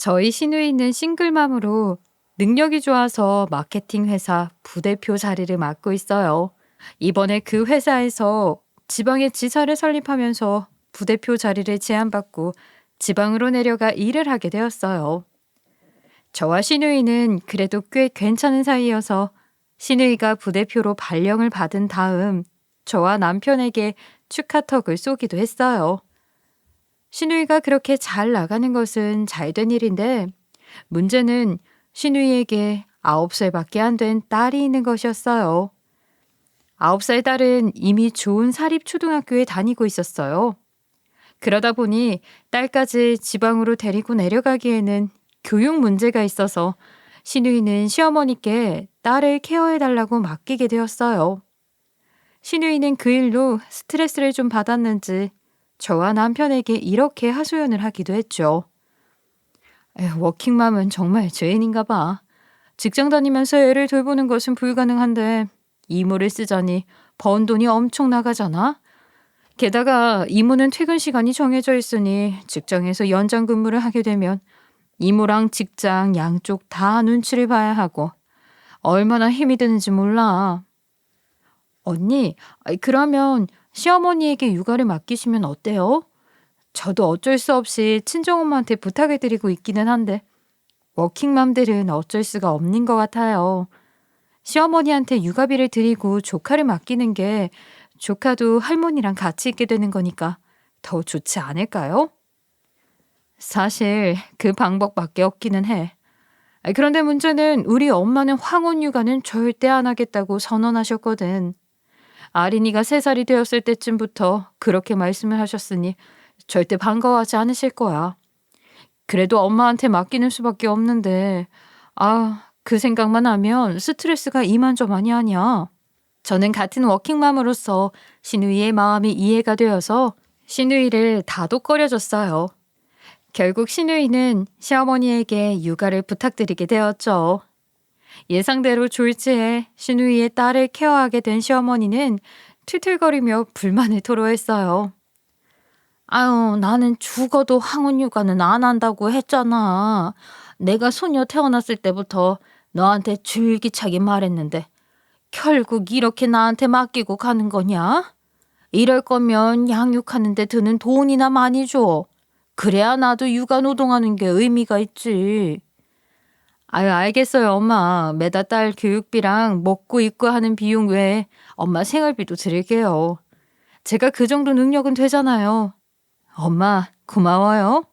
저희 시누이는 싱글맘으로 능력이 좋아서 마케팅 회사 부대표 자리를 맡고 있어요. 이번에 그 회사에서 지방에 지사를 설립하면서 부대표 자리를 제안받고 지방으로 내려가 일을 하게 되었어요. 저와 시누이는 그래도 꽤 괜찮은 사이여서 시누이가 부대표로 발령을 받은 다음 저와 남편에게 축하턱을 쏘기도 했어요. 시누이가 그렇게 잘 나가는 것은 잘된 일인데 문제는 시누이에게 9살밖에 안 된 딸이 있는 것이었어요. 9살 딸은 이미 좋은 사립초등학교에 다니고 있었어요. 그러다 보니 딸까지 지방으로 데리고 내려가기에는 교육 문제가 있어서 시누이는 시어머니께 딸을 케어해달라고 맡기게 되었어요. 시누이는 그 일로 스트레스를 좀 받았는지 저와 남편에게 이렇게 하소연을 하기도 했죠. 에휴, 워킹맘은 정말 죄인인가 봐. 직장 다니면서 애를 돌보는 것은 불가능한데 이모를 쓰자니 번 돈이 엄청 나가잖아. 게다가 이모는 퇴근 시간이 정해져 있으니 직장에서 연장 근무를 하게 되면 이모랑 직장 양쪽 다 눈치를 봐야 하고 얼마나 힘이 드는지 몰라. 언니, 그러면 시어머니에게 육아를 맡기시면 어때요? 저도 어쩔 수 없이 친정엄마한테 부탁을 드리고 있기는 한데 워킹맘들은 어쩔 수가 없는 것 같아요. 시어머니한테 육아비를 드리고 조카를 맡기는 게 조카도 할머니랑 같이 있게 되는 거니까 더 좋지 않을까요? 사실 그 방법밖에 없기는 해. 그런데 문제는 우리 엄마는 황혼 육아는 절대 안 하겠다고 선언하셨거든. 아린이가 3살이 되었을 때쯤부터 그렇게 말씀을 하셨으니 절대 반가워하지 않으실 거야. 그래도 엄마한테 맡기는 수밖에 없는데 그 생각만 하면 스트레스가 이만저만이 아니야. 저는 같은 워킹맘으로서 시누이의 마음이 이해가 되어서 시누이를 다독거려줬어요. 결국 시누이는 시어머니에게 육아를 부탁드리게 되었죠. 예상대로 졸지에 시누이의 딸을 케어하게 된 시어머니는 툴툴거리며 불만을 토로했어요. 아유, 나는 죽어도 황혼 육아는 안 한다고 했잖아. 내가 소녀 태어났을 때부터 너한테 줄기차게 말했는데 결국 이렇게 나한테 맡기고 가는 거냐? 이럴 거면 양육하는 데 드는 돈이나 많이 줘. 그래야 나도 육아 노동하는 게 의미가 있지. 아유, 알겠어요, 엄마. 매달 딸 교육비랑 먹고 입고 하는 비용 외에 엄마 생활비도 드릴게요. 제가 그 정도 능력은 되잖아요. 엄마, 고마워요.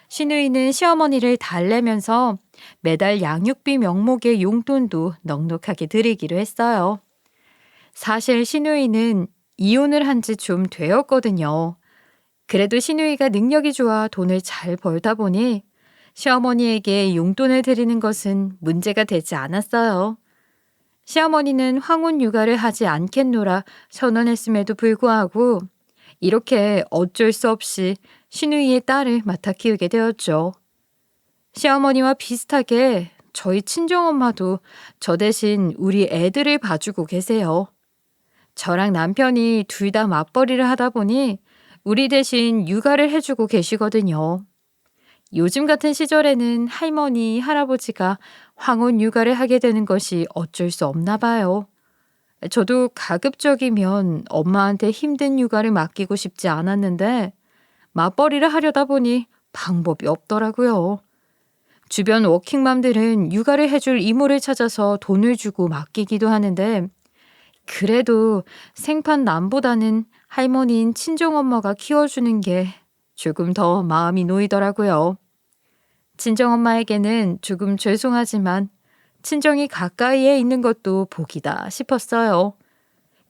시누이는 시어머니를 달래면서 매달 양육비 명목의 용돈도 넉넉하게 드리기로 했어요. 사실 시누이는 이혼을 한 지 좀 되었거든요. 그래도 시누이가 능력이 좋아 돈을 잘 벌다 보니 시어머니에게 용돈을 드리는 것은 문제가 되지 않았어요. 시어머니는 황혼 육아를 하지 않겠노라 선언했음에도 불구하고 이렇게 어쩔 수 없이 시누이의 딸을 맡아 키우게 되었죠. 시어머니와 비슷하게 저희 친정엄마도 저 대신 우리 애들을 봐주고 계세요. 저랑 남편이 둘 다 맞벌이를 하다 보니 우리 대신 육아를 해주고 계시거든요. 요즘 같은 시절에는 할머니, 할아버지가 황혼 육아를 하게 되는 것이 어쩔 수 없나 봐요. 저도 가급적이면 엄마한테 힘든 육아를 맡기고 싶지 않았는데 맞벌이를 하려다 보니 방법이 없더라고요. 주변 워킹맘들은 육아를 해줄 이모를 찾아서 돈을 주고 맡기기도 하는데 그래도 생판 남보다는 할머니인 친정엄마가 키워주는 게 조금 더 마음이 놓이더라고요. 친정엄마에게는 조금 죄송하지만 친정이 가까이에 있는 것도 복이다 싶었어요.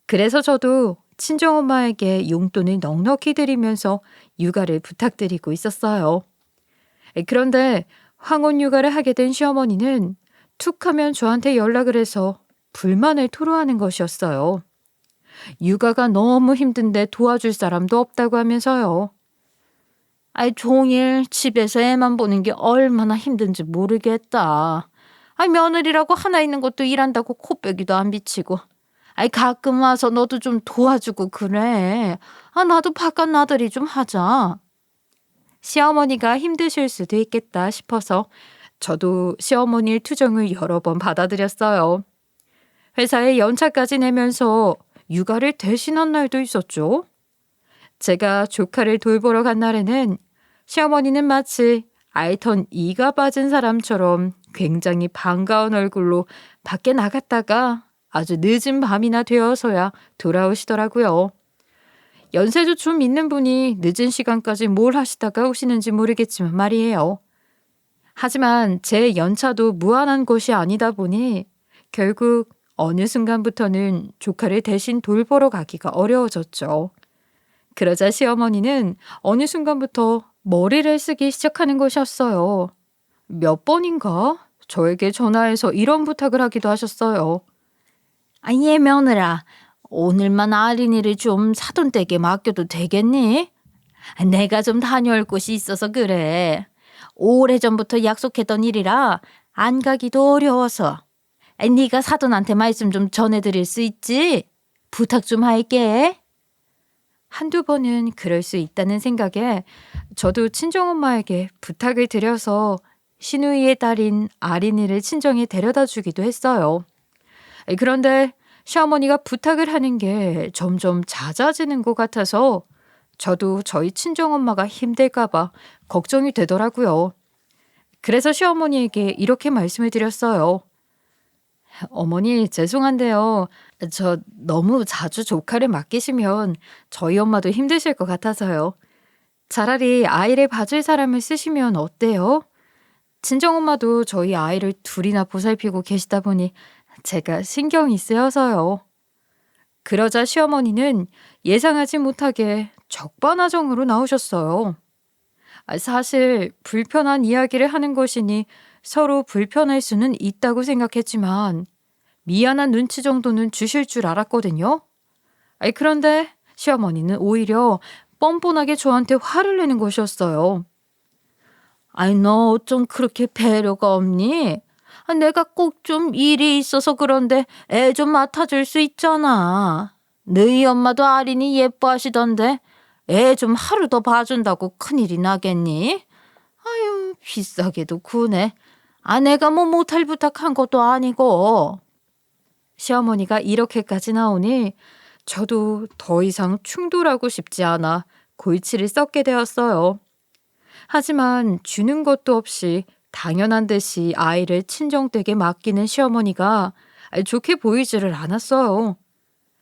그래서 저도 친정엄마에게 용돈을 넉넉히 드리면서 육아를 부탁드리고 있었어요. 그런데 황혼 육아를 하게 된 시어머니는 툭 하면 저한테 연락을 해서 불만을 토로하는 것이었어요. 육아가 너무 힘든데 도와줄 사람도 없다고 하면서요. 종일 집에서 애만 보는 게 얼마나 힘든지 모르겠다. 며느리라고 하나 있는 것도 일한다고 코빼기도 안 비치고. 가끔 와서 너도 좀 도와주고 그래. 나도 바깥 나들이 좀 하자. 시어머니가 힘드실 수도 있겠다 싶어서 저도 시어머니의 투정을 여러 번 받아들였어요. 회사에 연차까지 내면서 육아를 대신한 날도 있었죠. 제가 조카를 돌보러 간 날에는 시어머니는 마치 알턴 이가 빠진 사람처럼 굉장히 반가운 얼굴로 밖에 나갔다가 아주 늦은 밤이나 되어서야 돌아오시더라고요. 연세도 좀 있는 분이 늦은 시간까지 뭘 하시다가 오시는지 모르겠지만 말이에요. 하지만 제 연차도 무한한 것이 아니다 보니 결국 어느 순간부터는 조카를 대신 돌보러 가기가 어려워졌죠. 그러자 시어머니는 어느 순간부터 머리를 쓰기 시작하는 것이었어요. 몇 번인가 저에게 전화해서 이런 부탁을 하기도 하셨어요. 얘 며느라, 오늘만 아린이를 좀 사돈댁에 맡겨도 되겠니? 내가 좀 다녀올 곳이 있어서 그래. 오래전부터 약속했던 일이라 안 가기도 어려워서. 네가 사돈한테 말씀 좀 전해드릴 수 있지? 부탁 좀 할게. 한두 번은 그럴 수 있다는 생각에 저도 친정엄마에게 부탁을 드려서 시누이의 딸인 아린이를 친정에 데려다 주기도 했어요. 그런데 시어머니가 부탁을 하는 게 점점 잦아지는 것 같아서 저도 저희 친정엄마가 힘들까봐 걱정이 되더라고요. 그래서 시어머니에게 이렇게 말씀을 드렸어요. 어머니, 죄송한데요. 저 너무 자주 조카를 맡기시면 저희 엄마도 힘드실 것 같아서요. 차라리 아이를 봐줄 사람을 쓰시면 어때요? 친정엄마도 저희 아이를 둘이나 보살피고 계시다 보니 제가 신경이 쓰여서요. 그러자 시어머니는 예상하지 못하게 적반하장으로 나오셨어요. 사실 불편한 이야기를 하는 것이니 서로 불편할 수는 있다고 생각했지만 미안한 눈치 정도는 주실 줄 알았거든요. 그런데 시어머니는 오히려 뻔뻔하게 저한테 화를 내는 것이었어요. 너 어쩜 그렇게 배려가 없니? 내가 꼭 좀 일이 있어서 그런데 애 좀 맡아줄 수 있잖아. 너희 엄마도 아린이 예뻐하시던데 애 좀 하루 더 봐준다고 큰일이 나겠니? 아유, 비싸게도 구네. 내가 뭐 못할 부탁한 것도 아니고. 시어머니가 이렇게까지 나오니 저도 더 이상 충돌하고 싶지 않아 골치를 썩게 되었어요. 하지만 주는 것도 없이 당연한 듯이 아이를 친정댁에 맡기는 시어머니가 좋게 보이지를 않았어요.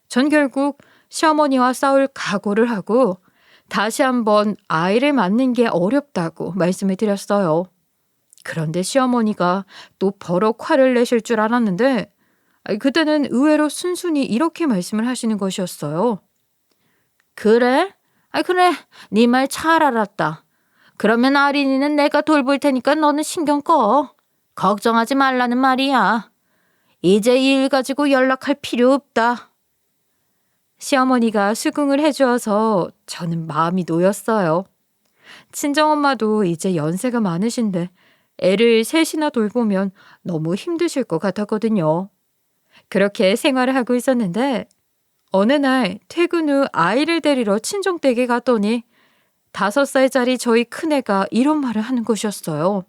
전 결국 시어머니와 싸울 각오를 하고 다시 한번 아이를 맡는 게 어렵다고 말씀을 드렸어요. 그런데 시어머니가 또 버럭 화를 내실 줄 알았는데 그때는 의외로 순순히 이렇게 말씀을 하시는 것이었어요. 그래? 그래. 네 말 잘 알았다. 그러면 아린이는 내가 돌볼 테니까 너는 신경 꺼. 걱정하지 말라는 말이야. 이제 이 일 가지고 연락할 필요 없다. 시어머니가 수긍을 해주어서 저는 마음이 놓였어요. 친정엄마도 이제 연세가 많으신데 애를 셋이나 돌보면 너무 힘드실 것 같았거든요. 그렇게 생활을 하고 있었는데 어느 날 퇴근 후 아이를 데리러 친정댁에 갔더니 5살짜리 저희 큰애가 이런 말을 하는 것이었어요.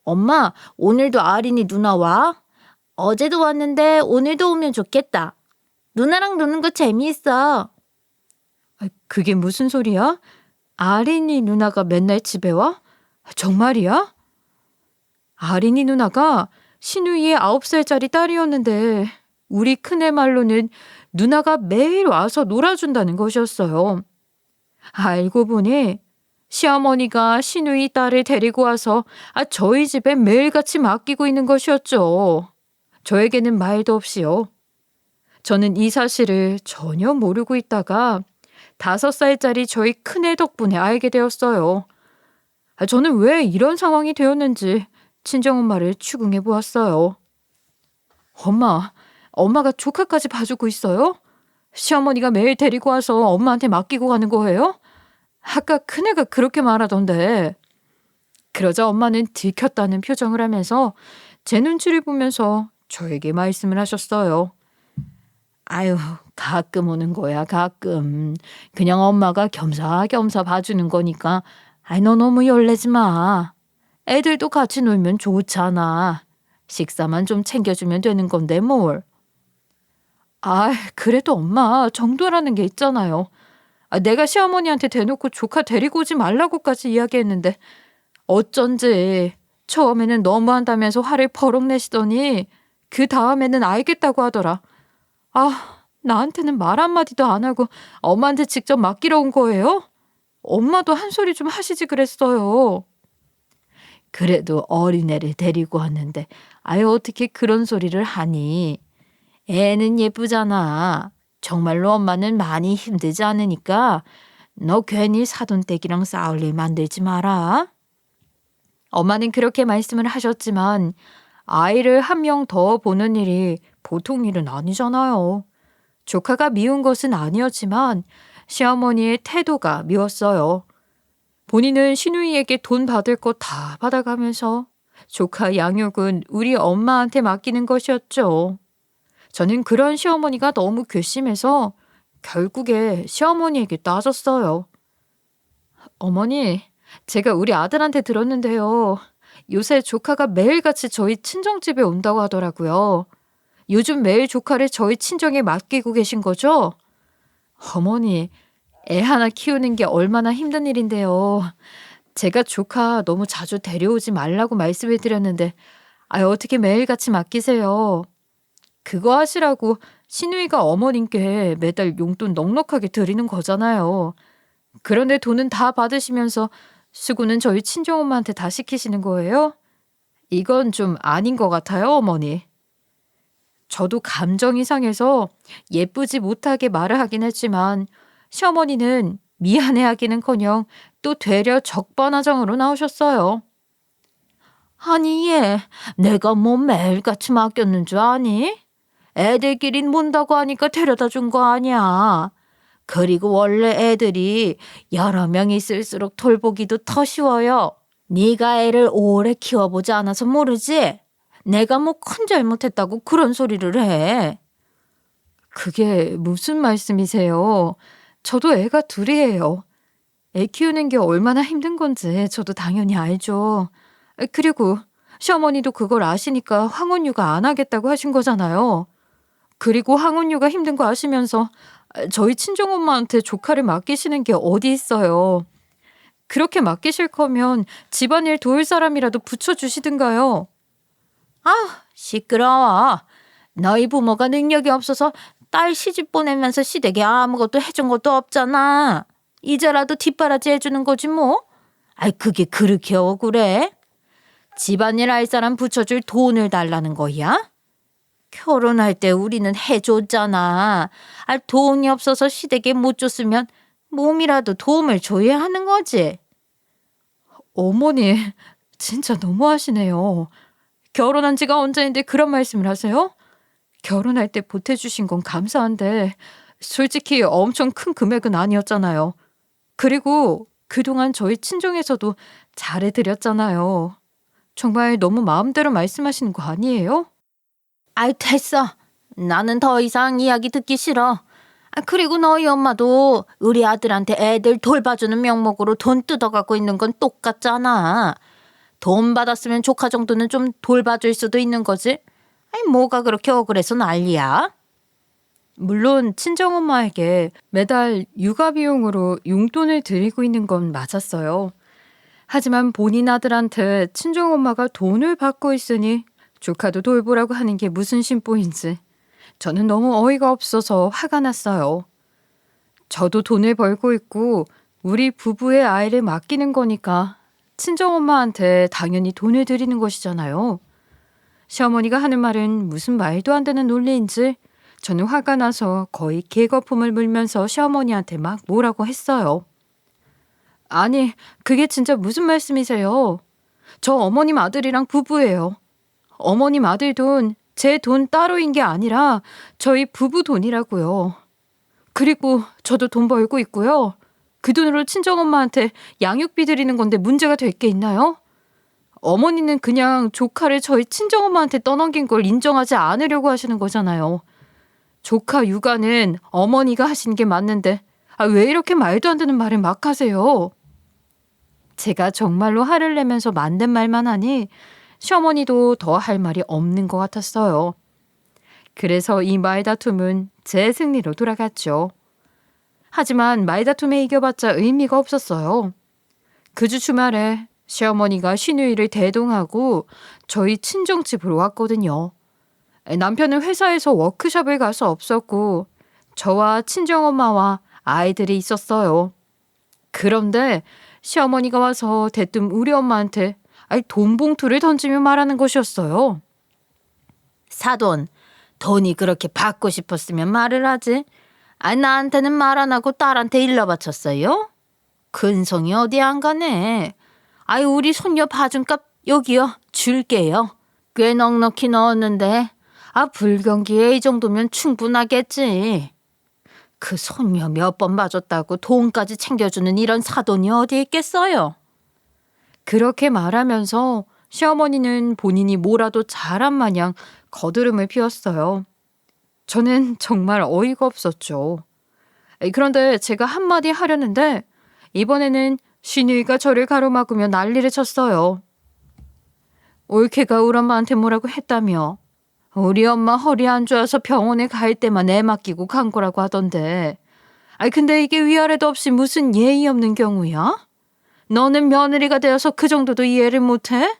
엄마, 오늘도 아린이 누나 와? 어제도 왔는데 오늘도 오면 좋겠다. 누나랑 노는 거 재미있어. 그게 무슨 소리야? 아린이 누나가 맨날 집에 와? 정말이야? 아린이 누나가 시누이의 9살짜리 딸이었는데 우리 큰애 말로는 누나가 매일 와서 놀아준다는 것이었어요. 알고 보니 시어머니가 시누이 딸을 데리고 와서 저희 집에 매일같이 맡기고 있는 것이었죠. 저에게는 말도 없이요. 저는 이 사실을 전혀 모르고 있다가 5살짜리 저희 큰애 덕분에 알게 되었어요. 저는 왜 이런 상황이 되었는지 친정엄마를 추궁해 보았어요. 엄마가 조카까지 봐주고 있어요? 시어머니가 매일 데리고 와서 엄마한테 맡기고 가는 거예요? 아까 큰애가 그렇게 말하던데. 그러자 엄마는 들켰다는 표정을 하면서 제 눈치를 보면서 저에게 말씀을 하셨어요. 아유, 가끔 오는 거야, 가끔. 그냥 엄마가 겸사겸사 봐주는 거니까 아이, 너 너무 열내지 마. 애들도 같이 놀면 좋잖아. 식사만 좀 챙겨주면 되는 건데 뭘. 아, 그래도 엄마 정도라는 게 있잖아요. 내가 시어머니한테 대놓고 조카 데리고 오지 말라고까지 이야기했는데 어쩐지 처음에는 너무한다면서 화를 버럭 내시더니 그 다음에는 알겠다고 하더라. 나한테는 말 한마디도 안 하고 엄마한테 직접 맡기러 온 거예요? 엄마도 한 소리 좀 하시지 그랬어요. 그래도 어린애를 데리고 왔는데 아유 어떻게 그런 소리를 하니? 애는 예쁘잖아. 정말로 엄마는 많이 힘들지 않으니까 너 괜히 사돈댁이랑 싸울 일 만들지 마라. 엄마는 그렇게 말씀을 하셨지만 아이를 한 명 더 보는 일이 보통 일은 아니잖아요. 조카가 미운 것은 아니었지만 시어머니의 태도가 미웠어요. 본인은 시누이에게 돈 받을 거 다 받아가면서 조카 양육은 우리 엄마한테 맡기는 것이었죠. 저는 그런 시어머니가 너무 괘씸해서 결국에 시어머니에게 따졌어요. 어머니, 제가 우리 아들한테 들었는데요. 요새 조카가 매일같이 저희 친정집에 온다고 하더라고요. 요즘 매일 조카를 저희 친정에 맡기고 계신 거죠? 어머니, 애 하나 키우는 게 얼마나 힘든 일인데요. 제가 조카 너무 자주 데려오지 말라고 말씀해 드렸는데 어떻게 매일같이 맡기세요? 그거 하시라고 시누이가 어머님께 매달 용돈 넉넉하게 드리는 거잖아요. 그런데 돈은 다 받으시면서 수고는 저희 친정엄마한테 다 시키시는 거예요? 이건 좀 아닌 것 같아요, 어머니. 저도 감정이 상해서 예쁘지 못하게 말을 하긴 했지만 시어머니는 미안해하기는커녕 또 되려 적반하장으로 나오셨어요. 아니 얘 내가 뭐 매일같이 맡겼는 줄 아니? 애들끼린 문다고 하니까 데려다 준 거 아니야. 그리고 원래 애들이 여러 명 있을수록 돌보기도 더 쉬워요. 네가 애를 오래 키워보지 않아서 모르지? 내가 뭐 큰 잘못했다고 그런 소리를 해. 그게 무슨 말씀이세요? 저도 애가 둘이에요. 애 키우는 게 얼마나 힘든 건지 저도 당연히 알죠. 그리고 시어머니도 그걸 아시니까 황혼유가 안 하겠다고 하신 거잖아요. 그리고 황혼유가 힘든 거 아시면서 저희 친정엄마한테 조카를 맡기시는 게 어디 있어요. 그렇게 맡기실 거면 집안일 도울 사람이라도 붙여주시든가요. 시끄러워. 너희 부모가 능력이 없어서 딸 시집 보내면서 시댁에 아무것도 해준 것도 없잖아. 이제라도 뒷바라지 해주는 거지 뭐. 그게 그렇게 억울해? 집안일 할 사람 붙여줄 돈을 달라는 거야? 결혼할 때 우리는 해줬잖아. 돈이 없어서 시댁에 못 줬으면 몸이라도 도움을 줘야 하는 거지. 어머니, 진짜 너무하시네요. 결혼한 지가 언제인데 그런 말씀을 하세요? 결혼할 때 보태주신 건 감사한데 솔직히 엄청 큰 금액은 아니었잖아요. 그리고 그동안 저희 친정에서도 잘해드렸잖아요. 정말 너무 마음대로 말씀하시는 거 아니에요? 됐어. 나는 더 이상 이야기 듣기 싫어. 그리고 너희 엄마도 우리 아들한테 애들 돌봐주는 명목으로 돈 뜯어갖고 있는 건 똑같잖아. 돈 받았으면 조카 정도는 좀 돌봐줄 수도 있는 거지. 뭐가 그렇게 억울해서 난리야? 물론 친정엄마에게 매달 육아 비용으로 용돈을 드리고 있는 건 맞았어요. 하지만 본인 아들한테 친정엄마가 돈을 받고 있으니 조카도 돌보라고 하는 게 무슨 심보인지 저는 너무 어이가 없어서 화가 났어요. 저도 돈을 벌고 있고 우리 부부의 아이를 맡기는 거니까 친정엄마한테 당연히 돈을 드리는 것이잖아요. 시어머니가 하는 말은 무슨 말도 안 되는 논리인지 저는 화가 나서 거의 개거품을 물면서 시어머니한테 막 뭐라고 했어요. 아니, 그게 진짜 무슨 말씀이세요? 저 어머님 아들이랑 부부예요. 어머님 아들 돈, 제 돈 따로인 게 아니라 저희 부부 돈이라고요. 그리고 저도 돈 벌고 있고요. 그 돈으로 친정엄마한테 양육비 드리는 건데 문제가 될 게 있나요? 어머니는 그냥 조카를 저희 친정엄마한테 떠넘긴 걸 인정하지 않으려고 하시는 거잖아요. 조카 육아는 어머니가 하신 게 맞는데 왜 이렇게 말도 안 되는 말을 막 하세요? 제가 정말로 화를 내면서 만든 말만 하니 시어머니도 더 할 말이 없는 것 같았어요. 그래서 이 말다툼은 제 승리로 돌아갔죠. 하지만 말다툼에 이겨봤자 의미가 없었어요. 그 주 주말에 시어머니가 시누이를 대동하고 저희 친정집으로 왔거든요. 남편은 회사에서 워크숍을 가서 없었고 저와 친정엄마와 아이들이 있었어요. 그런데 시어머니가 와서 대뜸 우리 엄마한테 돈 봉투를 던지며 말하는 것이었어요. 사돈, 돈이 그렇게 받고 싶었으면 말을 하지. 나한테는 말 안 하고 딸한테 일러 바쳤어요? 근성이 어디 안 가네. 우리 손녀 봐준값 여기요. 줄게요. 꽤 넉넉히 넣었는데 불경기에 이 정도면 충분하겠지. 그 손녀 몇 번 봐줬다고 돈까지 챙겨주는 이런 사돈이 어디 있겠어요? 그렇게 말하면서 시어머니는 본인이 뭐라도 잘한 마냥 거드름을 피웠어요. 저는 정말 어이가 없었죠. 그런데 제가 한마디 하려는데 이번에는 시누이가 저를 가로막으며 난리를 쳤어요. 올케가 우리 엄마한테 뭐라고 했다며. 우리 엄마 허리 안 좋아서 병원에 갈 때만 애 맡기고 간 거라고 하던데. 근데 이게 위아래도 없이 무슨 예의 없는 경우야? 너는 며느리가 되어서 그 정도도 이해를 못해?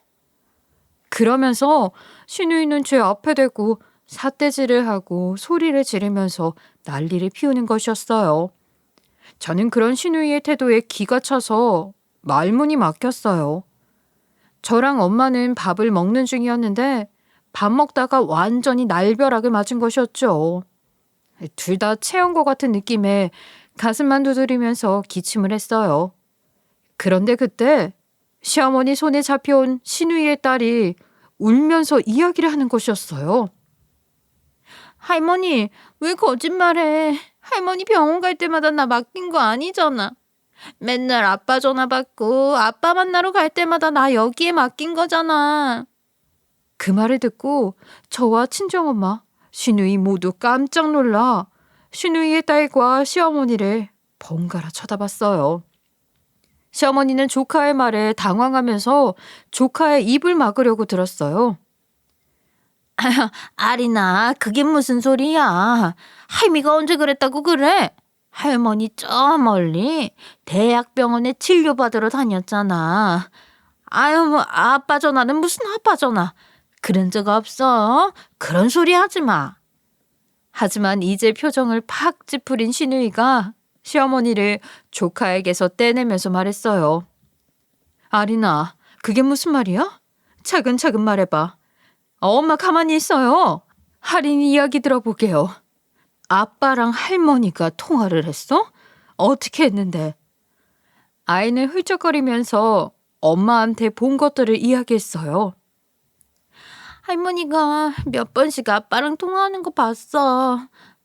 그러면서 시누이는 제 앞에 대고 삿대질을 하고 소리를 지르면서 난리를 피우는 것이었어요. 저는 그런 시누이의 태도에 기가 차서 말문이 막혔어요. 저랑 엄마는 밥을 먹는 중이었는데 밥 먹다가 완전히 날벼락을 맞은 것이었죠. 둘 다 체한 것 같은 느낌에 가슴만 두드리면서 기침을 했어요. 그런데 그때 시어머니 손에 잡혀온 시누이의 딸이 울면서 이야기를 하는 것이었어요. 할머니, 왜 거짓말해? 할머니 병원 갈 때마다 나 맡긴 거 아니잖아. 맨날 아빠 전화 받고 아빠 만나러 갈 때마다 나 여기에 맡긴 거잖아. 그 말을 듣고 저와 친정엄마, 시누이 모두 깜짝 놀라 시누이의 딸과 시어머니를 번갈아 쳐다봤어요. 시어머니는 조카의 말에 당황하면서 조카의 입을 막으려고 들었어요. 아리나, 그게 무슨 소리야? 할미가 언제 그랬다고 그래? 할머니 저 멀리 대학병원에 진료받으러 다녔잖아. 아빠 전화는 무슨 아빠 전화? 그런 적 없어. 그런 소리 하지 마. 하지만 이제 표정을 팍 찌푸린 시누이가 시어머니를 조카에게서 떼내면서 말했어요. 아리나, 그게 무슨 말이야? 차근차근 말해봐. 엄마 가만히 있어요. 할인이 이야기 들어보게요. 아빠랑 할머니가 통화를 했어? 어떻게 했는데? 아이는 훌쩍거리면서 엄마한테 본 것들을 이야기했어요. 할머니가 몇 번씩 아빠랑 통화하는 거 봤어.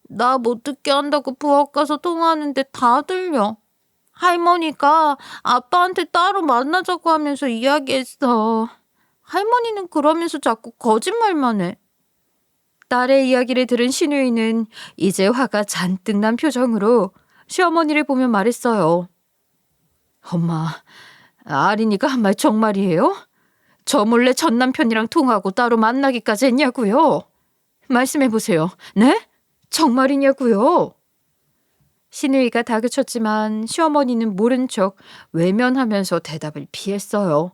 나 못 듣게 한다고 부엌 가서 통화하는데 다 들려. 할머니가 아빠한테 따로 만나자고 하면서 이야기했어. 할머니는 그러면서 자꾸 거짓말만 해. 딸의 이야기를 들은 시누이는 이제 화가 잔뜩 난 표정으로 시어머니를 보며 말했어요. 엄마, 아린이가 한 말 정말이에요? 저 몰래 전 남편이랑 통화하고 따로 만나기까지 했냐고요? 말씀해보세요. 네? 정말이냐고요? 시누이가 다그쳤지만 시어머니는 모른 척 외면하면서 대답을 피했어요.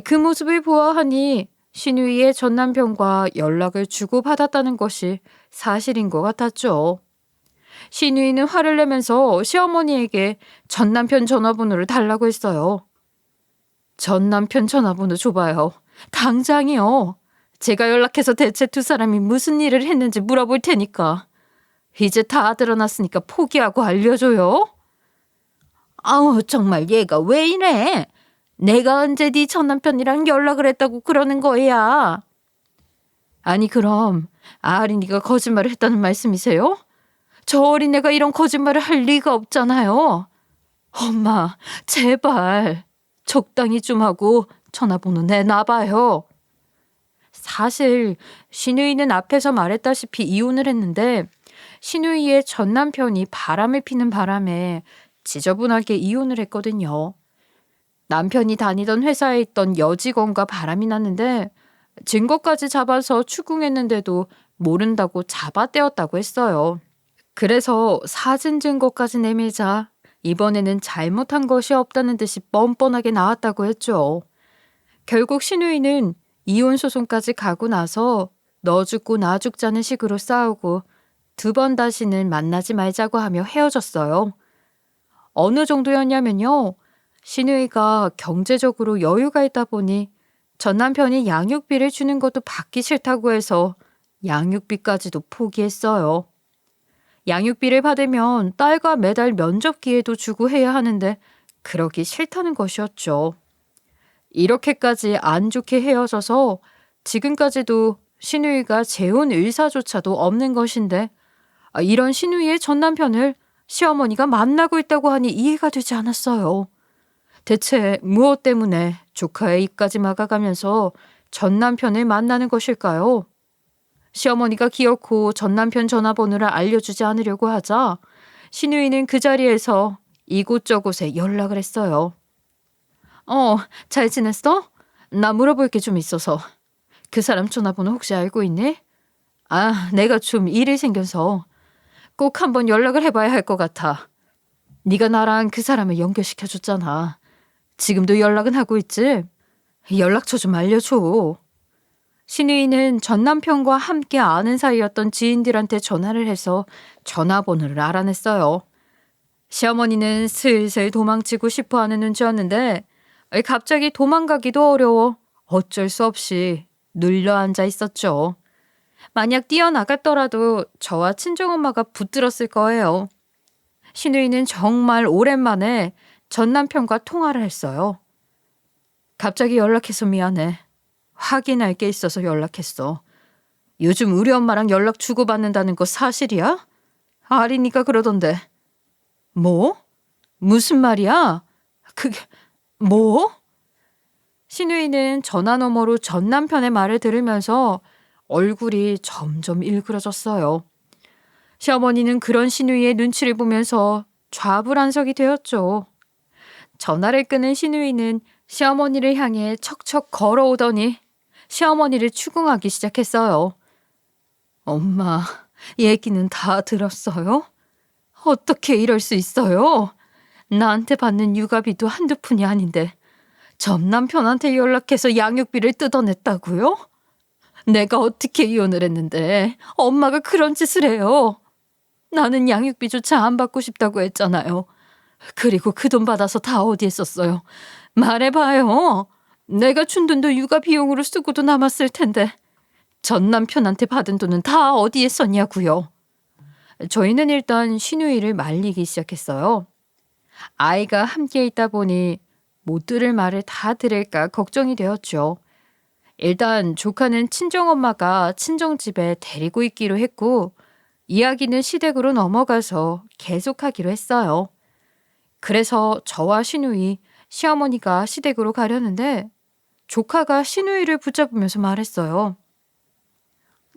그 모습을 보아하니 시누이의 전 남편과 연락을 주고받았다는 것이 사실인 것 같았죠. 시누이는 화를 내면서 시어머니에게 전 남편 전화번호를 달라고 했어요. 전 남편 전화번호 줘봐요. 당장이요. 제가 연락해서 대체 두 사람이 무슨 일을 했는지 물어볼 테니까. 이제 다 드러났으니까 포기하고 알려줘요. 정말 얘가 왜 이래? 내가 언제 네 전 남편이랑 연락을 했다고 그러는 거야? 아니 그럼 아린이가 거짓말을 했다는 말씀이세요? 저 어린애가 이런 거짓말을 할 리가 없잖아요. 엄마 제발 적당히 좀 하고 전화번호 내놔봐요. 사실 시누이는 앞에서 말했다시피 이혼을 했는데 시누이의 전 남편이 바람을 피는 바람에 지저분하게 이혼을 했거든요. 남편이 다니던 회사에 있던 여직원과 바람이 났는데 증거까지 잡아서 추궁했는데도 모른다고 잡아떼었다고 했어요. 그래서 사진 증거까지 내밀자 이번에는 잘못한 것이 없다는 듯이 뻔뻔하게 나왔다고 했죠. 결국 신우이는 이혼 소송까지 가고 나서 너 죽고 나 죽자는 식으로 싸우고 2번 다시는 만나지 말자고 하며 헤어졌어요. 어느 정도였냐면요. 신우이가 경제적으로 여유가 있다 보니 전 남편이 양육비를 주는 것도 받기 싫다고 해서 양육비까지도 포기했어요. 양육비를 받으면 딸과 매달 면접 기회도 주고 해야 하는데 그러기 싫다는 것이었죠. 이렇게까지 안 좋게 헤어져서 지금까지도 신우이가 재혼 의사조차도 없는 것인데 이런 신우이의 전 남편을 시어머니가 만나고 있다고 하니 이해가 되지 않았어요. 대체 무엇 때문에 조카의 입까지 막아가면서 전 남편을 만나는 것일까요? 시어머니가 기어코 전 남편 전화번호를 알려주지 않으려고 하자 신우이는 그 자리에서 이곳저곳에 연락을 했어요. 잘 지냈어? 나 물어볼 게 좀 있어서. 그 사람 전화번호 혹시 알고 있니? 내가 좀 일이 생겨서 꼭 한번 연락을 해봐야 할 것 같아. 네가 나랑 그 사람을 연결시켜줬잖아. 지금도 연락은 하고 있지? 연락처 좀 알려줘. 신우이는 전 남편과 함께 아는 사이였던 지인들한테 전화를 해서 전화번호를 알아냈어요. 시어머니는 슬슬 도망치고 싶어하는 눈치였는데 갑자기 도망가기도 어려워 어쩔 수 없이 눌려앉아 있었죠. 만약 뛰어나갔더라도 저와 친정엄마가 붙들었을 거예요. 신우이는 정말 오랜만에 전 남편과 통화를 했어요. 갑자기 연락해서 미안해. 확인할 게 있어서 연락했어. 요즘 우리 엄마랑 연락 주고받는다는 거 사실이야? 아린이가 그러던데. 뭐? 무슨 말이야? 그게 뭐? 신우이는 전화 너머로 전 남편의 말을 들으면서 얼굴이 점점 일그러졌어요. 시어머니는 그런 신우이의 눈치를 보면서 좌불안석이 되었죠. 전화를 끊은 신우이는 시어머니를 향해 척척 걸어오더니 시어머니를 추궁하기 시작했어요. 엄마, 얘기는 다 들었어요? 어떻게 이럴 수 있어요? 나한테 받는 육아비도 한두 푼이 아닌데 전 남편한테 연락해서 양육비를 뜯어냈다고요? 내가 어떻게 이혼을 했는데 엄마가 그런 짓을 해요. 나는 양육비조차 안 받고 싶다고 했잖아요. 그리고 그 돈 받아서 다 어디에 썼어요? 말해봐요. 내가 준 돈도 육아 비용으로 쓰고도 남았을 텐데 전 남편한테 받은 돈은 다 어디에 썼냐고요. 저희는 일단 신우이를 말리기 시작했어요. 아이가 함께 있다 보니 못 들을 말을 다 들을까 걱정이 되었죠. 일단 조카는 친정엄마가 친정집에 데리고 있기로 했고 이야기는 시댁으로 넘어가서 계속하기로 했어요. 그래서 저와 신우이, 시어머니가 시댁으로 가려는데 조카가 신우이를 붙잡으면서 말했어요.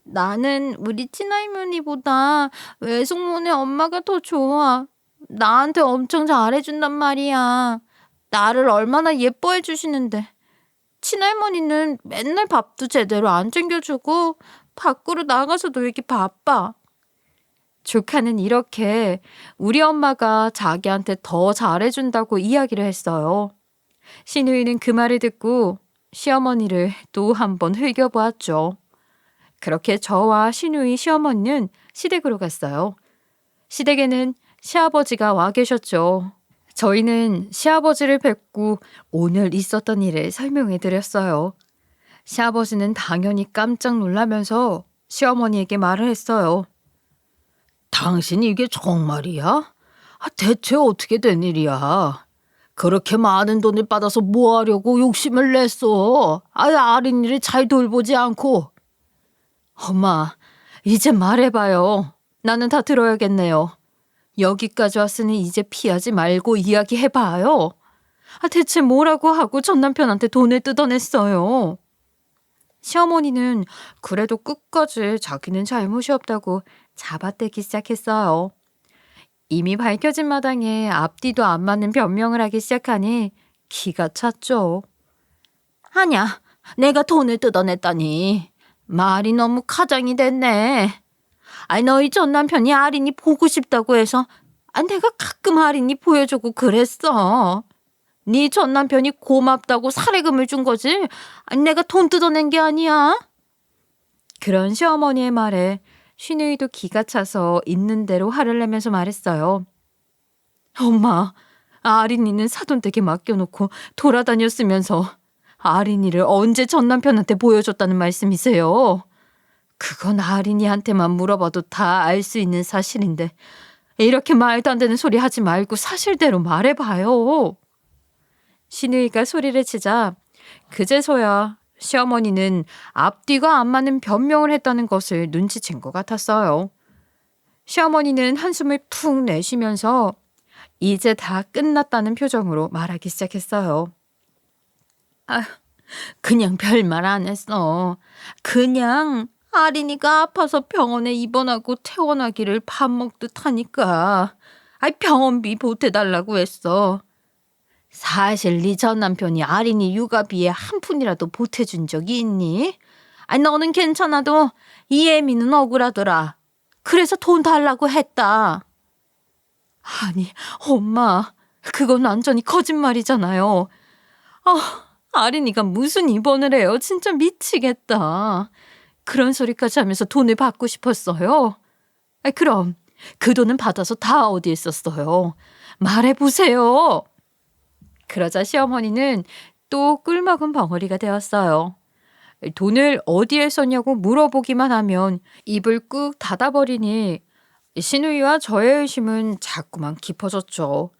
나는 우리 친할머니보다 외숙모네 엄마가 더 좋아. 나한테 엄청 잘해준단 말이야. 나를 얼마나 예뻐해 주시는데. 친할머니는 맨날 밥도 제대로 안 챙겨주고 밖으로 나가서 놀기 바빠. 조카는 이렇게 우리 엄마가 자기한테 더 잘해준다고 이야기를 했어요. 신우이는 그 말을 듣고 시어머니를 또 한 번 흘겨보았죠. 그렇게 저와 신우이 시어머니는 시댁으로 갔어요. 시댁에는 시아버지가 와 계셨죠. 저희는 시아버지를 뵙고 오늘 있었던 일을 설명해 드렸어요. 시아버지는 당연히 깜짝 놀라면서 시어머니에게 말을 했어요. 당신 이게 정말이야? 대체 어떻게 된 일이야? 그렇게 많은 돈을 받아서 뭐 하려고 욕심을 냈어? 아린이를 잘 돌보지 않고. 엄마, 이제 말해봐요. 나는 다 들어야겠네요. 여기까지 왔으니 이제 피하지 말고 이야기해봐요. 대체 뭐라고 하고 전 남편한테 돈을 뜯어냈어요? 시어머니는 그래도 끝까지 자기는 잘못이 없다고 잡아떼기 시작했어요. 이미 밝혀진 마당에 앞뒤도 안 맞는 변명을 하기 시작하니 기가 찼죠. 아냐, 내가 돈을 뜯어냈다니. 말이 너무 가장이 됐네. 아니, 너희 전 남편이 아린이 보고 싶다고 해서 내가 가끔 아린이 보여주고 그랬어. 네 전 남편이 고맙다고 사례금을 준 거지. 아니, 내가 돈 뜯어낸 게 아니야. 그런 시어머니의 말에 시누이도 기가 차서 있는 대로 화를 내면서 말했어요. 엄마, 아린이는 사돈댁에 맡겨놓고 돌아다녔으면서 아린이를 언제 전 남편한테 보여줬다는 말씀이세요? 그건 아린이한테만 물어봐도 다 알 수 있는 사실인데 이렇게 말도 안 되는 소리 하지 말고 사실대로 말해봐요. 시누이가 소리를 치자 그제서야 시어머니는 앞뒤가 안 맞는 변명을 했다는 것을 눈치챈 것 같았어요. 시어머니는 한숨을 푹 내쉬면서 이제 다 끝났다는 표정으로 말하기 시작했어요. 그냥 별말 안 했어. 그냥 아린이가 아파서 병원에 입원하고 퇴원하기를 밥 먹듯 하니까 병원비 보태달라고 했어. 사실 네 전 남편이 아린이 육아비에 한 푼이라도 보태준 적이 있니? 너는 괜찮아도 이애미는 억울하더라. 그래서 돈 달라고 했다. 아니, 엄마, 그건 완전히 거짓말이잖아요. 아린이가 무슨 입원을 해요? 진짜 미치겠다. 그런 소리까지 하면서 돈을 받고 싶었어요? 그럼 그 돈은 받아서 다 어디에 썼어요? 말해보세요. 그러자 시어머니는 또 꿀먹은 벙어리가 되었어요. 돈을 어디에 썼냐고 물어보기만 하면 입을 꾹 닫아버리니 시누이와 저의 의심은 자꾸만 깊어졌죠.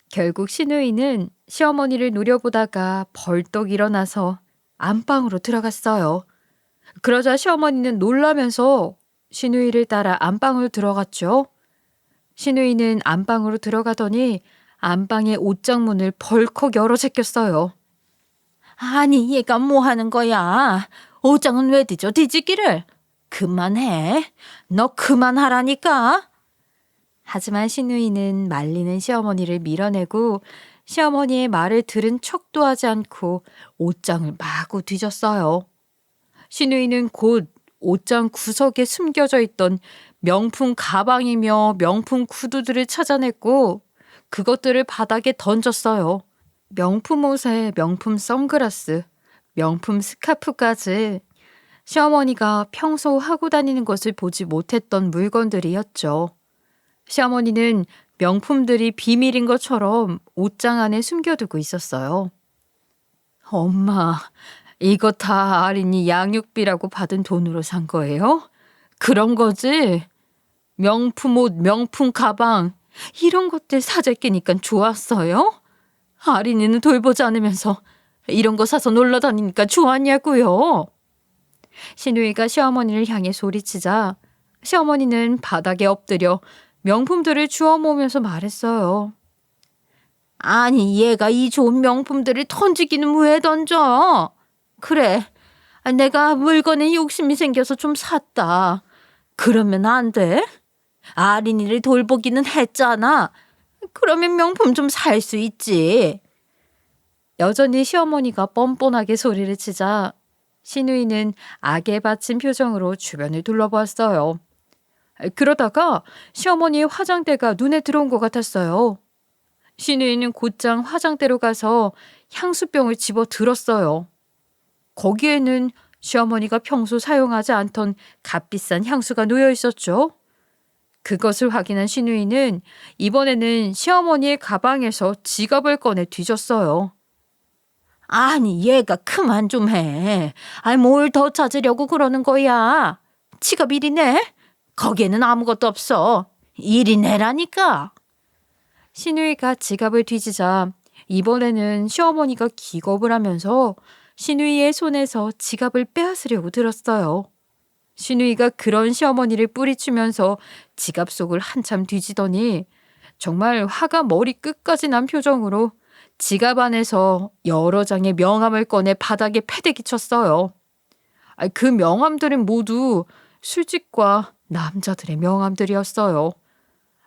결국 시누이는 시어머니를 노려보다가 벌떡 일어나서 안방으로 들어갔어요. 그러자 시어머니는 놀라면서 시누이를 따라 안방으로 들어갔죠. 시누이는 안방으로 들어가더니 안방의 옷장 문을 벌컥 열어 제꼈어요. 아니, 얘가 뭐 하는 거야? 옷장은 왜 뒤져 뒤지기를? 그만해. 너 그만하라니까. 하지만 시누이는 말리는 시어머니를 밀어내고 시어머니의 말을 들은 척도 하지 않고 옷장을 마구 뒤졌어요. 시누이는 곧 옷장 구석에 숨겨져 있던 명품 가방이며 명품 구두들을 찾아냈고 그것들을 바닥에 던졌어요. 명품 옷에 명품 선글라스, 명품 스카프까지 시어머니가 평소 하고 다니는 것을 보지 못했던 물건들이었죠. 시어머니는 명품들이 비밀인 것처럼 옷장 안에 숨겨두고 있었어요. 엄마, 이거 다 아린이 양육비라고 받은 돈으로 산 거예요? 그런 거지? 명품 옷, 명품 가방, 이런 것들 사재 끼니까 좋았어요? 아린이는 돌보지 않으면서 이런 거 사서 놀러 다니니까 좋았냐고요? 시누이가 시어머니를 향해 소리치자 시어머니는 바닥에 엎드려 명품들을 주워 모으면서 말했어요. 아니, 얘가 이 좋은 명품들을 던지기는 왜 던져? 그래, 내가 물건에 욕심이 생겨서 좀 샀다. 그러면 안 돼? 아린이를 돌보기는 했잖아. 그러면 명품 좀 살 수 있지. 여전히 시어머니가 뻔뻔하게 소리를 치자 시누이는 악에 받친 표정으로 주변을 둘러보았어요. 그러다가 시어머니의 화장대가 눈에 들어온 것 같았어요. 시누이는 곧장 화장대로 가서 향수병을 집어 들었어요. 거기에는 시어머니가 평소 사용하지 않던 값비싼 향수가 놓여 있었죠. 그것을 확인한 시누이는 이번에는 시어머니의 가방에서 지갑을 꺼내 뒤졌어요. 아니, 얘가 그만 좀 해. 뭘 더 찾으려고 그러는 거야? 지갑 1이네? 거기에는 아무것도 없어. 1이네라니까. 시누이가 지갑을 뒤지자 이번에는 시어머니가 기겁을 하면서 시누이의 손에서 지갑을 빼앗으려고 들었어요. 시누이가 그런 시어머니를 뿌리치면서 지갑 속을 한참 뒤지더니 정말 화가 머리 끝까지 난 표정으로 지갑 안에서 여러 장의 명함을 꺼내 바닥에 패대기 쳤어요. 그 명함들은 모두 술집과 남자들의 명함들이었어요.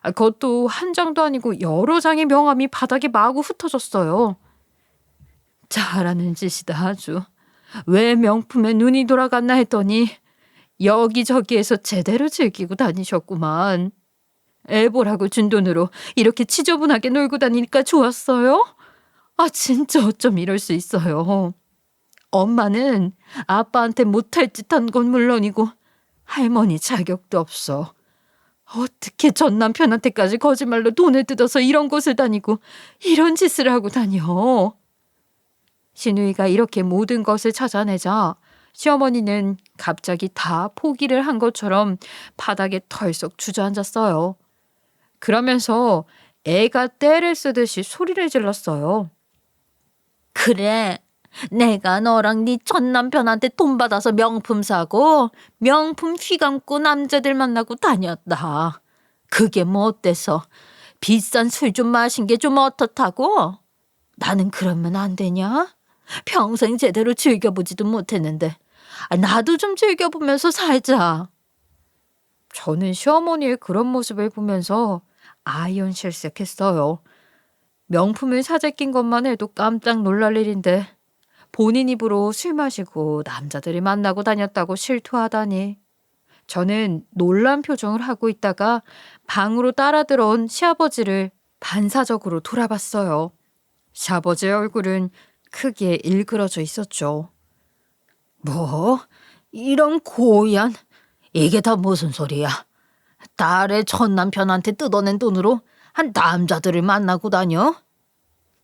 그것도 한 장도 아니고 여러 장의 명함이 바닥에 마구 흩어졌어요. 잘하는 짓이다 아주. 왜 명품에 눈이 돌아갔나 했더니 여기저기에서 제대로 즐기고 다니셨구만. 애보라고 준 돈으로 이렇게 지저분하게 놀고 다니니까 좋았어요? 아 진짜 어쩜 이럴 수 있어요. 엄마는 아빠한테 못할 짓 한 건 물론이고 할머니 자격도 없어. 어떻게 전 남편한테까지 거짓말로 돈을 뜯어서 이런 곳을 다니고 이런 짓을 하고 다녀. 신우이가 이렇게 모든 것을 찾아내자 시어머니는 갑자기 다 포기를 한 것처럼 바닥에 털썩 주저앉았어요. 그러면서 애가 떼를 쓰듯이 소리를 질렀어요. 그래, 내가 너랑 네 전 남편한테 돈 받아서 명품 사고 명품 휘감고 남자들 만나고 다녔다. 그게 뭐 어때서? 비싼 술 좀 마신 게 좀 어떻다고? 나는 그러면 안 되냐? 평생 제대로 즐겨보지도 못했는데 나도 좀 즐겨보면서 살자. 저는 시어머니의 그런 모습을 보면서 아연실색했어요. 명품을 사재 낀 것만 해도 깜짝 놀랄 일인데 본인 입으로 술 마시고 남자들이 만나고 다녔다고 실토하다니. 저는 놀란 표정을 하고 있다가 방으로 따라 들어온 시아버지를 반사적으로 돌아봤어요. 시아버지의 얼굴은 크게 일그러져 있었죠. 뭐? 이런 고얀? 이게 다 무슨 소리야? 딸의 전 남편한테 뜯어낸 돈으로 한 남자들을 만나고 다녀?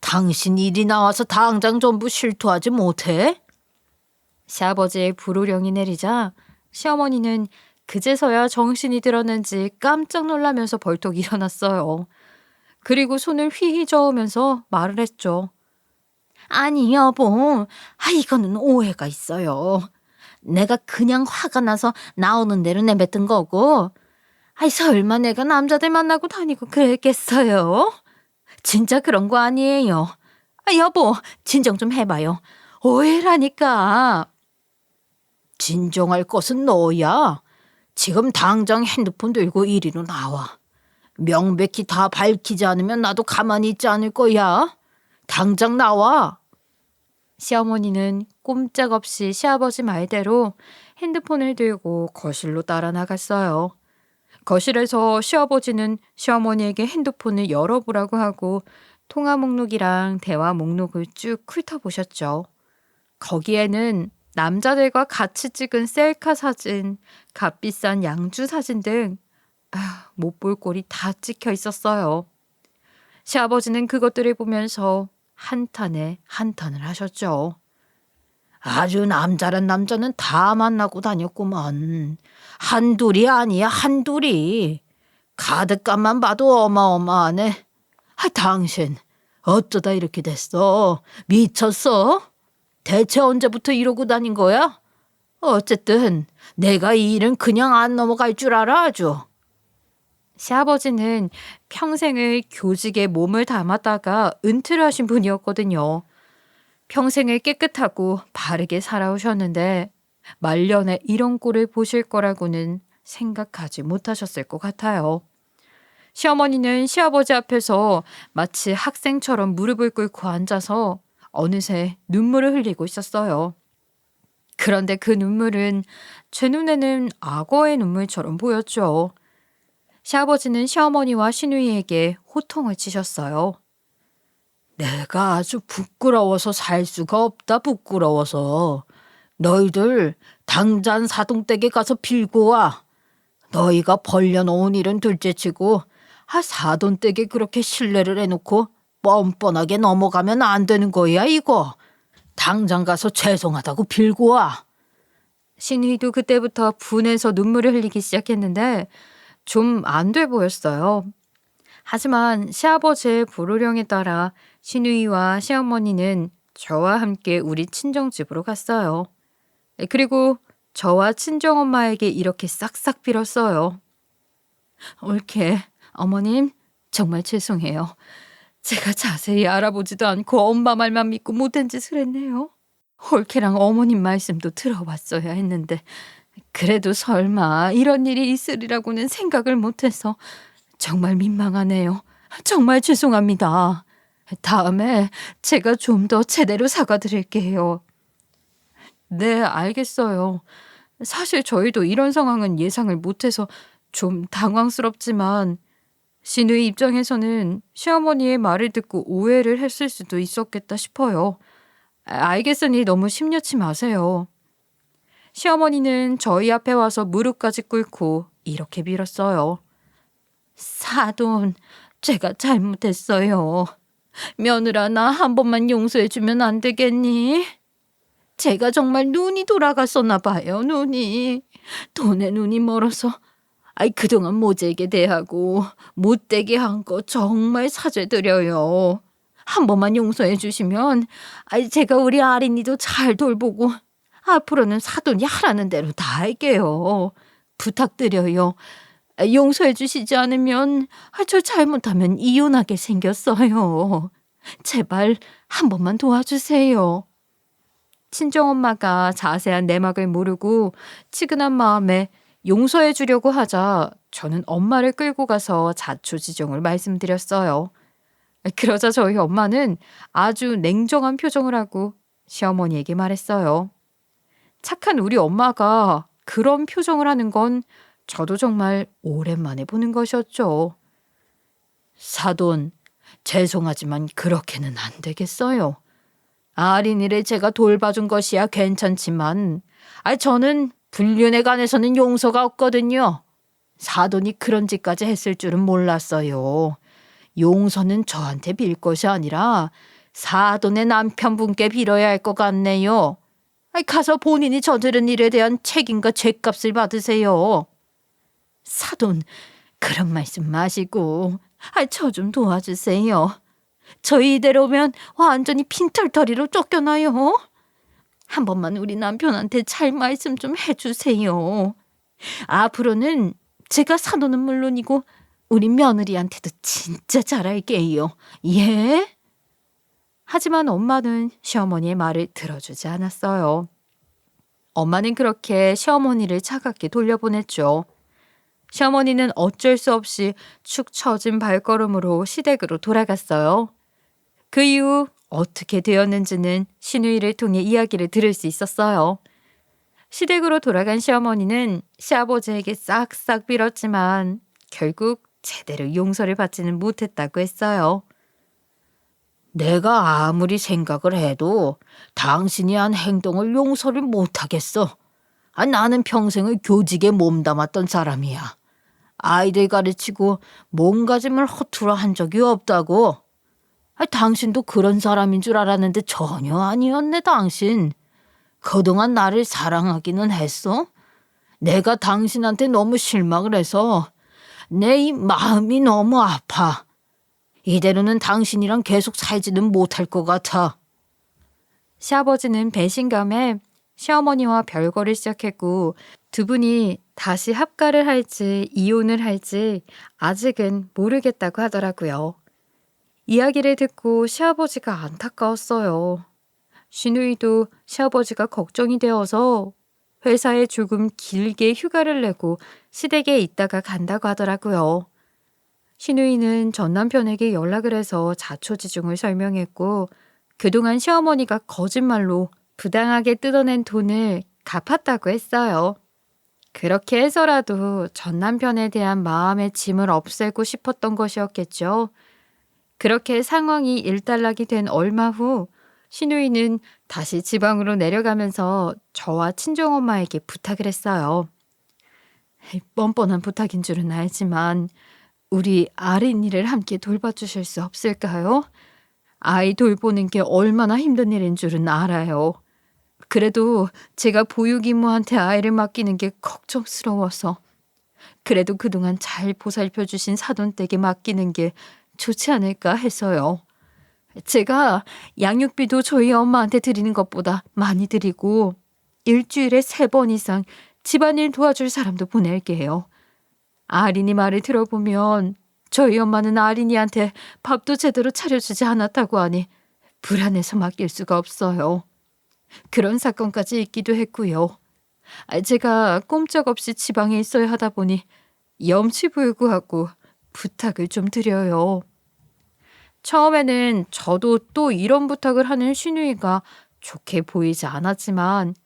당신 일이 나와서 당장 전부 실토하지 못해? 시아버지의 불호령이 내리자 시어머니는 그제서야 정신이 들었는지 깜짝 놀라면서 벌떡 일어났어요. 그리고 손을 휘휘 저으면서 말을 했죠. 아니 여보, 이거는 오해가 있어요. 내가 그냥 화가 나서 나오는 대로 내뱉은 거고, 설마 내가 남자들 만나고 다니고 그랬겠어요? 진짜 그런 거 아니에요. 여보, 진정 좀 해봐요. 오해라니까. 진정할 것은 너야. 지금 당장 핸드폰 들고 이리로 나와. 명백히 다 밝히지 않으면 나도 가만히 있지 않을 거야. 당장 나와. 시어머니는 꼼짝없이 시아버지 말대로 핸드폰을 들고 거실로 따라 나갔어요. 거실에서 시아버지는 시어머니에게 핸드폰을 열어보라고 하고 통화 목록이랑 대화 목록을 쭉 훑어보셨죠. 거기에는 남자들과 같이 찍은 셀카 사진, 값비싼 양주 사진 등 못 볼 꼴이 다 찍혀 있었어요. 시아버지는 그것들을 보면서 한탄에 한탄을 하셨죠. 아주 남자란 남자는 다 만나고 다녔구먼. 한둘이 아니야, 한둘이. 가득값만 봐도 어마어마하네. 당신 어쩌다 이렇게 됐어? 미쳤어? 대체 언제부터 이러고 다닌 거야? 어쨌든 내가 이 일은 그냥 안 넘어갈 줄 알아 아주. 시아버지는 평생을 교직에 몸을 담았다가 은퇴를 하신 분이었거든요. 평생을 깨끗하고 바르게 살아오셨는데 말년에 이런 꼴을 보실 거라고는 생각하지 못하셨을 것 같아요. 시어머니는 시아버지 앞에서 마치 학생처럼 무릎을 꿇고 앉아서 어느새 눈물을 흘리고 있었어요. 그런데 그 눈물은 제 눈에는 악어의 눈물처럼 보였죠. 시아버지는 시어머니와 시누이에게 호통을 치셨어요. 내가 아주 부끄러워서 살 수가 없다, 부끄러워서. 너희들 당장 사돈댁에 가서 빌고 와. 너희가 벌려놓은 일은 둘째치고 사돈댁에 그렇게 신뢰를 해놓고 뻔뻔하게 넘어가면 안 되는 거야 이거. 당장 가서 죄송하다고 빌고 와. 시누이도 그때부터 분해서 눈물을 흘리기 시작했는데 좀 안 돼 보였어요. 하지만 시아버지의 불호령에 따라 시누이와 시어머니는 저와 함께 우리 친정집으로 갔어요. 그리고 저와 친정엄마에게 이렇게 싹싹 빌었어요. 옳게 어머님 정말 죄송해요. 제가 자세히 알아보지도 않고 엄마 말만 믿고 못된 짓을 했네요. 홀케랑 어머님 말씀도 들어봤어야 했는데 그래도 설마 이런 일이 있으리라고는 생각을 못해서 정말 민망하네요. 정말 죄송합니다. 다음에 제가 좀 더 제대로 사과드릴게요. 네, 알겠어요. 사실 저희도 이런 상황은 예상을 못해서 좀 당황스럽지만 시누이 입장에서는 시어머니의 말을 듣고 오해를 했을 수도 있었겠다 싶어요. 알겠으니 너무 심려치 마세요. 시어머니는 저희 앞에 와서 무릎까지 꿇고 이렇게 빌었어요. 사돈, 제가 잘못했어요. 며느라 나 한 번만 용서해주면 안 되겠니? 제가 정말 눈이 돌아갔었나 봐요, 눈이. 돈에 눈이 멀어서. 그동안 모재에게 대하고 못되게 한 거 정말 사죄드려요. 한 번만 용서해 주시면 제가 우리 아린이도 잘 돌보고 앞으로는 사돈이 하라는 대로 다 할게요. 부탁드려요. 용서해 주시지 않으면 저 잘못하면 이혼하게 생겼어요. 제발 한 번만 도와주세요. 친정엄마가 자세한 내막을 모르고 치근한 마음에 용서해 주려고 하자 저는 엄마를 끌고 가서 자초지종을 말씀드렸어요. 그러자 저희 엄마는 아주 냉정한 표정을 하고 시어머니에게 말했어요. 착한 우리 엄마가 그런 표정을 하는 건 저도 정말 오랜만에 보는 것이었죠. 사돈, 죄송하지만 그렇게는 안 되겠어요. 아린이를 제가 돌봐준 것이야 괜찮지만 저는 불륜에 관해서는 용서가 없거든요. 사돈이 그런 짓까지 했을 줄은 몰랐어요. 용서는 저한테 빌 것이 아니라 사돈의 남편분께 빌어야 할 것 같네요. 가서 본인이 저지른 일에 대한 책임과 죗값을 받으세요. 사돈, 그런 말씀 마시고 저 좀 도와주세요. 저희 이대로면 완전히 핀털터리로 쫓겨나요. 한 번만 우리 남편한테 잘 말씀 좀 해주세요. 앞으로는 제가 사돈은 물론이고 우리 며느리한테도 진짜 잘할게요. 예? 하지만 엄마는 시어머니의 말을 들어주지 않았어요. 엄마는 그렇게 시어머니를 차갑게 돌려보냈죠. 시어머니는 어쩔 수 없이 축 처진 발걸음으로 시댁으로 돌아갔어요. 그 이후 어떻게 되었는지는 시누이를 통해 이야기를 들을 수 있었어요. 시댁으로 돌아간 시어머니는 시아버지에게 싹싹 빌었지만 결국 제대로 용서를 받지는 못했다고 했어요. 내가 아무리 생각을 해도 당신이 한 행동을 용서를 못하겠어. 나는 평생을 교직에 몸담았던 사람이야. 아이들 가르치고 몸가짐을 허투루 한 적이 없다고. 당신도 그런 사람인 줄 알았는데 전혀 아니었네, 당신. 그동안 나를 사랑하기는 했어? 내가 당신한테 너무 실망을 해서 내 이 마음이 너무 아파. 이대로는 당신이랑 계속 살지는 못할 것 같아. 시아버지는 배신감에 시어머니와 별거를 시작했고 두 분이 다시 합가를 할지 이혼을 할지 아직은 모르겠다고 하더라고요. 이야기를 듣고 시아버지가 안타까웠어요. 시누이도 시아버지가 걱정이 되어서 회사에 조금 길게 휴가를 내고 시댁에 있다가 간다고 하더라고요. 시누이는 전 남편에게 연락을 해서 자초지종을 설명했고 그동안 시어머니가 거짓말로 부당하게 뜯어낸 돈을 갚았다고 했어요. 그렇게 해서라도 전 남편에 대한 마음의 짐을 없애고 싶었던 것이었겠죠. 그렇게 상황이 일단락이 된 얼마 후 시누이는 다시 지방으로 내려가면서 저와 친정엄마에게 부탁을 했어요. 뻔뻔한 부탁인 줄은 알지만 우리 아린이를 함께 돌봐주실 수 없을까요? 아이 돌보는 게 얼마나 힘든 일인 줄은 알아요. 그래도 제가 보육이모한테 아이를 맡기는 게 걱정스러워서 그래도 그동안 잘 보살펴주신 사돈댁에 맡기는 게 좋지 않을까 해서요. 제가 양육비도 저희 엄마한테 드리는 것보다 많이 드리고 일주일에 3번 이상 집안일 도와줄 사람도 보낼게요. 아린이 말을 들어보면 저희 엄마는 아린이한테 밥도 제대로 차려주지 않았다고 하니 불안해서 맡길 수가 없어요. 그런 사건까지 있기도 했고요. 제가 꼼짝없이 지방에 있어야 하다 보니 염치불구하고 부탁을 좀 드려요. 처음에는 저도 또 이런 부탁을 하는 신우이가 좋게 보이지 않았지만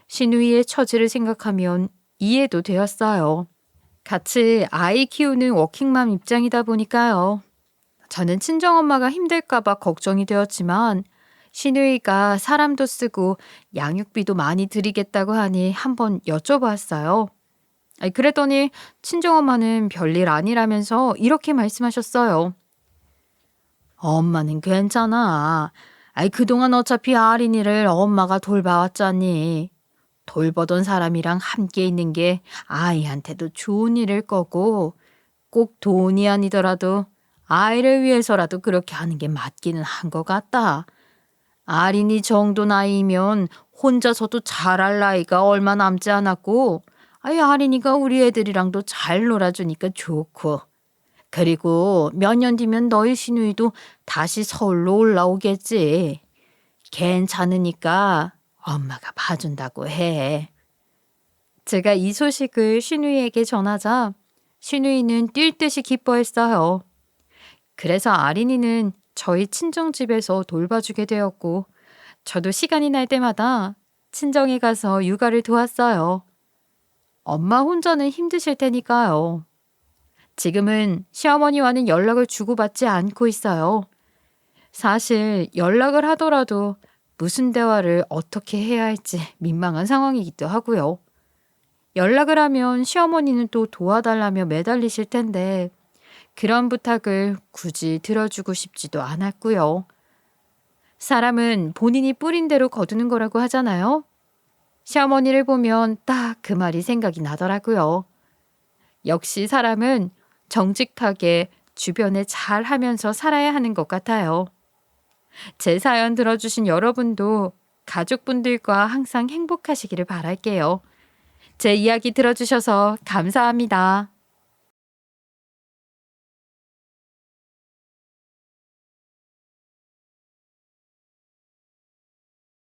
신우이의 처지를 생각하면 이해도 되었어요. 같이 아이 키우는 워킹맘 입장이다 보니까요. 저는 친정엄마가 힘들까봐 걱정이 되었지만 신우이가 사람도 쓰고 양육비도 많이 드리겠다고 하니 한번 여쭤봤어요. 그랬더니 친정엄마는 별일 아니라면서 이렇게 말씀하셨어요. 엄마는 괜찮아. 그동안 어차피 아린이를 엄마가 돌봐왔잖니. 돌보던 사람이랑 함께 있는 게 아이한테도 좋은 일일 거고 꼭 돈이 아니더라도 아이를 위해서라도 그렇게 하는 게 맞기는 한 것 같다. 아린이 정도 나이면 혼자서도 잘할 나이가 얼마 남지 않았고 아린이가 우리 애들이랑도 잘 놀아주니까 좋고 그리고 몇 년 뒤면 너희 시누이도 다시 서울로 올라오겠지. 괜찮으니까 엄마가 봐준다고 해. 제가 이 소식을 시누이에게 전하자 시누이는 뛸 듯이 기뻐했어요. 그래서 아린이는 저희 친정집에서 돌봐주게 되었고 저도 시간이 날 때마다 친정에 가서 육아를 도왔어요. 엄마 혼자는 힘드실 테니까요. 지금은 시어머니와는 연락을 주고받지 않고 있어요. 사실 연락을 하더라도 무슨 대화를 어떻게 해야 할지 민망한 상황이기도 하고요. 연락을 하면 시어머니는 또 도와달라며 매달리실 텐데 그런 부탁을 굳이 들어주고 싶지도 않았고요. 사람은 본인이 뿌린 대로 거두는 거라고 하잖아요. 시어머니를 보면 딱 그 말이 생각이 나더라고요. 역시 사람은 정직하게 주변에 잘 하면서 살아야 하는 것 같아요. 제 사연 들어주신 여러분도 가족분들과 항상 행복하시기를 바랄게요. 제 이야기 들어주셔서 감사합니다.